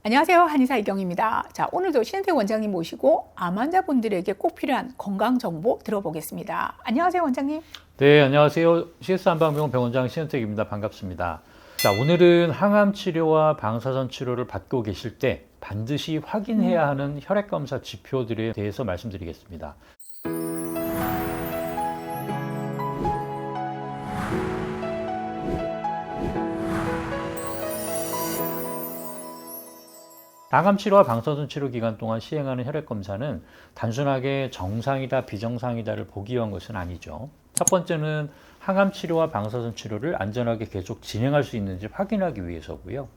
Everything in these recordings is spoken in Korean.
안녕하세요. 한의사 이경입니다. 자, 오늘도 신은택 원장님 모시고 암 환자분들에게 꼭 필요한 건강 정보 들어보겠습니다. 안녕하세요, 원장님. 네, 안녕하세요. CS 한방병원 병원장 신은택입니다. 반갑습니다. 자, 오늘은 항암 치료와 방사선 치료를 받고 계실 때 반드시 확인해야 하는 혈액 검사 지표들에 대해서 말씀드리겠습니다. 항암 치료와 방사선 치료 기간 동안 시행하는 혈액 검사는 단순하게 정상이다, 비정상이다를 보기 위한 것은 아니죠. 첫 번째는 항암 치료와 방사선 치료를 안전하게 계속 진행할 수 있는지 확인하기 위해서고요.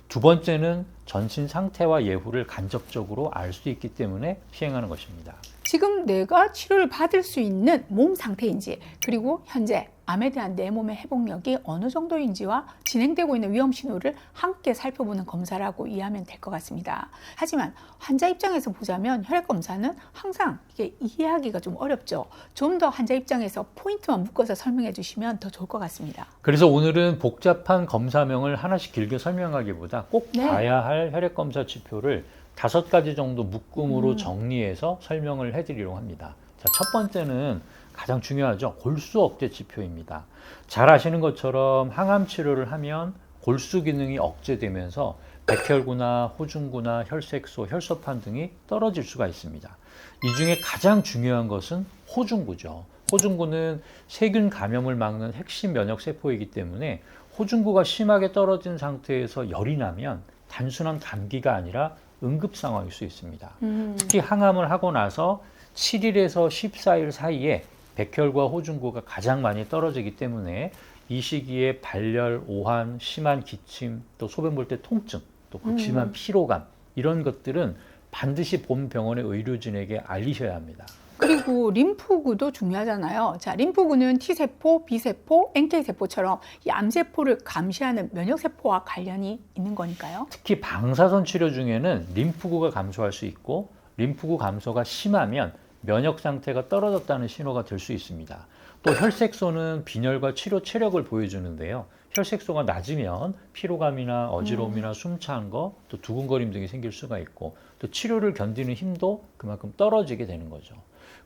두 번째는 전신 상태와 예후를 간접적으로 알 수 있기 때문에 시행하는 것입니다. 지금 내가 치료를 받을 수 있는 몸 상태인지, 그리고 현재 암에 대한 내 몸의 회복력이 어느 정도인지와 진행되고 있는 위험 신호를 함께 살펴보는 검사라고 이해하면 될 것 같습니다. 하지만 환자 입장에서 보자면 혈액 검사는 항상 이게 이해하기가 좀 어렵죠. 좀 더 환자 입장에서 포인트만 묶어서 설명해 주시면 더 좋을 것 같습니다. 그래서 오늘은 복잡한 검사명을 하나씩 길게 설명하기보다 꼭 봐야 할 혈액 검사 지표를 5가지 정도 묶음으로 정리해서 설명을 해드리려고 합니다. 자, 첫 번째는 가장 중요하죠. 골수 억제 지표입니다. 잘 아시는 것처럼 항암 치료를 하면 골수 기능이 억제되면서 백혈구나 호중구나 혈색소, 혈소판 등이 떨어질 수가 있습니다. 이 중에 가장 중요한 것은 호중구죠. 호중구는 세균 감염을 막는 핵심 면역 세포이기 때문에 호중구가 심하게 떨어진 상태에서 열이 나면 단순한 감기가 아니라 응급 상황일 수 있습니다. 특히 항암을 하고 나서 7일에서 14일 사이에 백혈과 호중구가 가장 많이 떨어지기 때문에 이 시기에 발열, 오한, 심한 기침, 또 소변 볼 때 통증, 또 극심한 피로감 이런 것들은 반드시 본 병원의 의료진에게 알리셔야 합니다. 그리고 림프구도 중요하잖아요. 자, 림프구는 T세포, B세포, NK세포처럼 이 암세포를 감시하는 면역세포와 관련이 있는 거니까요. 특히 방사선 치료 중에는 림프구가 감소할 수 있고 림프구 감소가 심하면 면역 상태가 떨어졌다는 신호가 될 수 있습니다. 또 혈색소는 빈혈과 치료 체력을 보여주는데요. 혈색소가 낮으면 피로감이나 어지러움이나 숨찬 거, 또 두근거림 등이 생길 수가 있고 또 치료를 견디는 힘도 그만큼 떨어지게 되는 거죠.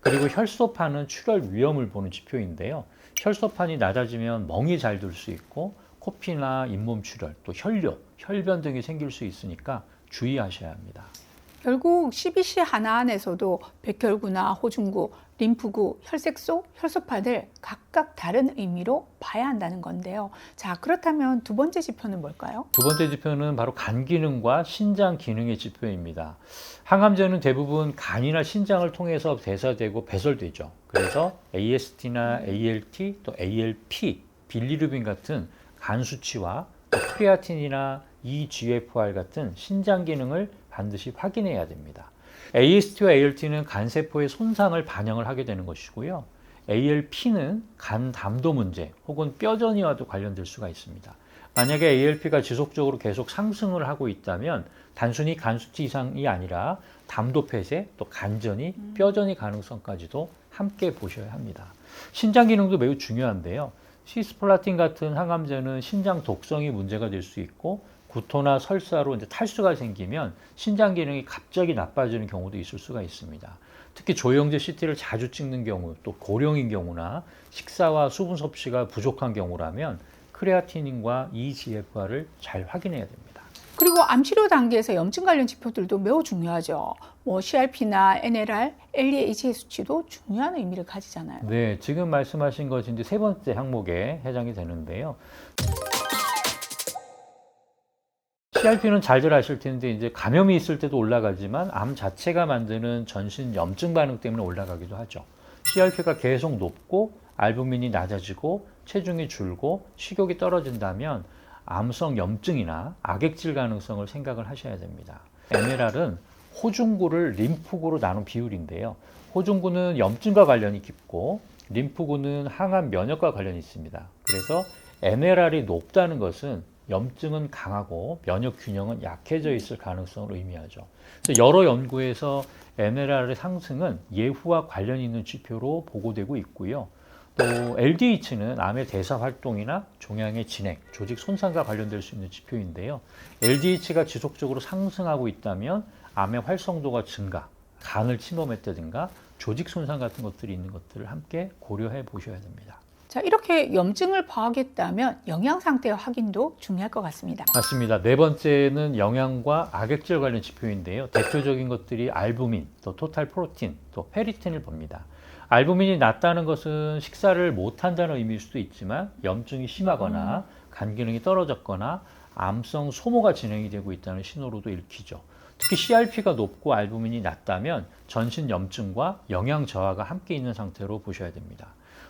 그리고 혈소판은 출혈 위험을 보는 지표인데요. 혈소판이 낮아지면 멍이 잘 들 수 있고 코피나 잇몸 출혈, 또 혈뇨, 혈변 등이 생길 수 있으니까 주의하셔야 합니다. 결국 CBC 하나 안에서도 백혈구나 호중구, 림프구, 혈색소, 혈소판을 각각 다른 의미로 봐야 한다는 건데요. 자, 그렇다면 두 번째 지표는 뭘까요? 두 번째 지표는 바로 간 기능과 신장 기능의 지표입니다. 항암제는 대부분 간이나 신장을 통해서 대사되고 배설되죠. 그래서 AST나 ALT, 또 ALP, 빌리루빈 같은 간 수치와 또 크레아틴이나 eGFR 같은 신장 기능을 반드시 확인해야 됩니다. AST와 ALT는 간세포의 손상을 반영을 하게 되는 것이고요. ALP는 간 담도 문제 혹은 뼈전이와도 관련될 수가 있습니다. 만약에 ALP가 지속적으로 계속 상승을 하고 있다면 단순히 간 수치 이상이 아니라 담도 폐쇄, 또 간전이, 뼈전이 가능성까지도 함께 보셔야 합니다. 신장 기능도 매우 중요한데요. 시스플라틴 같은 항암제는 신장 독성이 문제가 될 수 있고 구토나 설사로 이제 탈수가 생기면 신장 기능이 갑자기 나빠지는 경우도 있을 수가 있습니다. 특히 조영제 CT를 자주 찍는 경우, 또 고령인 경우나 식사와 수분 섭취가 부족한 경우라면 크레아티닌과 eGFR을 잘 확인해야 됩니다. 그리고 암치료 단계에서 염증 관련 지표들도 매우 중요하죠. CRP나 NLR, LDH의 수치도 중요한 의미를 가지잖아요. 네, 지금 말씀하신 것이 이제 세 번째 항목에 해당이 되는데요. CRP는 잘들 아실 텐데 이제 감염이 있을 때도 올라가지만 암 자체가 만드는 전신 염증 반응 때문에 올라가기도 하죠. CRP가 계속 높고 알부민이 낮아지고 체중이 줄고 식욕이 떨어진다면 암성 염증이나 악액질 가능성을 생각을 하셔야 됩니다. NLR은 호중구를 림프구로 나눈 비율인데요. 호중구는 염증과 관련이 깊고 림프구는 항암 면역과 관련이 있습니다. 그래서 NLR이 높다는 것은 염증은 강하고 면역 균형은 약해져 있을 가능성을 의미하죠. 그래서 여러 연구에서 NLR의 상승은 예후와 관련이 있는 지표로 보고되고 있고요. 또 LDH는 암의 대사 활동이나 종양의 진행, 조직 손상과 관련될 수 있는 지표인데요. LDH가 지속적으로 상승하고 있다면 암의 활성도가 증가, 간을 침범했다든가 조직 손상 같은 것들이 있는 것들을 함께 고려해 보셔야 됩니다. 자, 이렇게 염증을 파악했다면 영양 상태 확인도 중요할 것 같습니다. 맞습니다. 네 번째는 영양과 악액질 관련 지표인데요. 대표적인 것들이 알부민, 또 토탈 프로틴, 또 페리틴을 봅니다. 알부민이 낮다는 것은 식사를 못한다는 의미일 수도 있지만 염증이 심하거나 간 기능이 떨어졌거나 암성 소모가 진행이 되고 있다는 신호로도 읽히죠. 특히 CRP가 높고 알부민이 낮다면 전신 염증과 영양 저하가 함께 있는 상태로 보셔야 됩니다.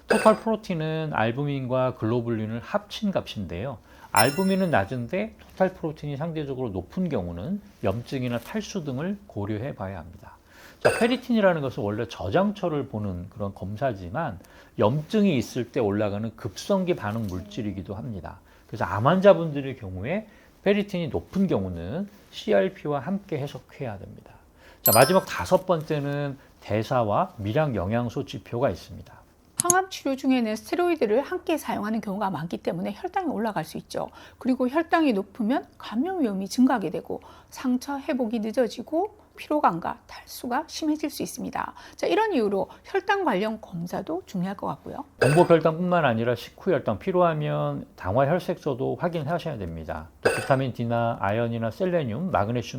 토탈 프로틴은 알부민과 글로불린을 합친 값인데요. 알부민은 낮은데 토탈 프로틴이 상대적으로 높은 경우는 염증이나 탈수 등을 고려해 봐야 합니다. 자, 페리틴이라는 것은 원래 저장처를 보는 그런 검사지만 염증이 있을 때 올라가는 급성기 반응 물질이기도 합니다. 그래서 암 환자분들의 경우에 페리틴이 높은 경우는 CRP와 함께 해석해야 됩니다. 자, 마지막 다섯 번째는 대사와 미량 영양소 지표가 있습니다. 항암 치료 중에는 스테로이드를 함께 사용하는 경우가 많기 때문에 혈당이 올라갈 수 있죠. 그리고 혈당이 높으면 감염 위험이 증가하게 되고 상처 회복이 늦어지고 피로감과 탈수가 심해질 수 있습니다. 자, 이런 이유로 혈당 관련 검사도 중요할 것 같고요. 공복 혈당뿐만 아니라 식후 혈당, 필요하면 당화 혈색소도 확인하셔야 됩니다. 또 비타민 D나 아연이나 셀레늄,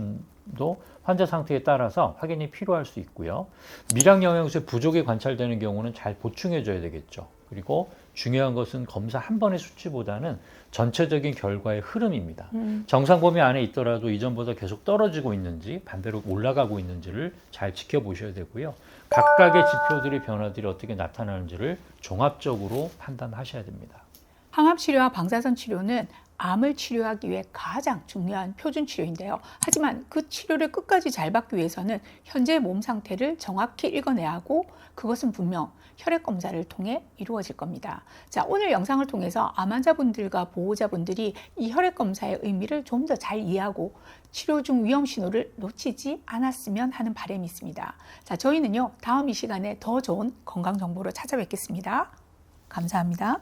마그네슘도 환자 상태에 따라서 확인이 필요할 수 있고요. 미량 영양소의 부족이 관찰되는 경우는 잘 보충해 줘야 되겠죠. 그리고 중요한 것은 검사 한 번의 수치보다는 전체적인 결과의 흐름입니다. 정상 범위 안에 있더라도 이전보다 계속 떨어지고 있는지 반대로 올라가고 있는지를 잘 지켜보셔야 되고요. 각각의 지표들의 변화들이 어떻게 나타나는지를 종합적으로 판단하셔야 됩니다. 항암 치료와 방사선 치료는 암을 치료하기 위해 가장 중요한 표준 치료인데요. 하지만 그 치료를 끝까지 잘 받기 위해서는 현재의 몸 상태를 정확히 읽어내야 하고 그것은 분명 혈액 검사를 통해 이루어질 겁니다. 자, 오늘 영상을 통해서 암 환자분들과 보호자분들이 이 혈액 검사의 의미를 좀 더 잘 이해하고 치료 중 위험 신호를 놓치지 않았으면 하는 바람이 있습니다. 자, 저희는요, 다음 이 시간에 더 좋은 건강 정보로 찾아뵙겠습니다. 감사합니다.